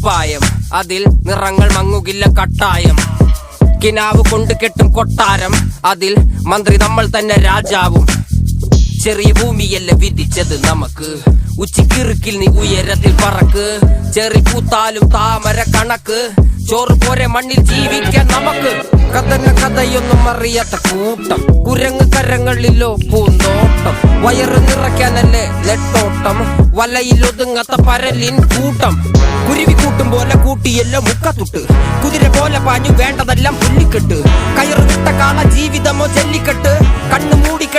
കുപ്പായം, അതിൽ നിറങ്ങൾ മങ്ങുകില്ല കട്ടായം. കിനാവ് കൊണ്ട് കെട്ടും കൊട്ടാരം, അതിൽ മന്ത്രി നമ്മൾ തന്നെ രാജാവും. ചെറിയ ഭൂമിയല്ല വിധിച്ചത് നമുക്ക്, ഉച്ചിക്കിറുക്കിൽ നീ ഉയരത്തിൽ പറക്ക്. ചെറി പൂത്താലും താമര കണക്ക്, ചോറ് പോരെ മണ്ണിൽ ജീവിക്കാൻ നമുക്ക്. കഥന കഥയൊന്നും അറിയാത്ത കൂട്ടം, കുരങ്ങ് കരങ്ങളിലോ പൂന്തോട്ടം. വയറ് നിറയ്ക്കാനല്ലേ നെട്ടോട്ടം, വലയിൽ ഒതുങ്ങാത്ത പരലിൻ കൂട്ടം. കുരുവി കൂട്ടും പോലെ കൂട്ടിയല്ലോ മുക്കത്തുട്ട്, കുതിര പോലെ പാഞ്ഞു വേണ്ടതെല്ലാം പുല്ലിക്കെട്ട്. കയറ് വിട്ട കാള ജീവിതമോ ജല്ലിക്കെട്ട്, കണ്ണു മൂടിക്കെട്ട്.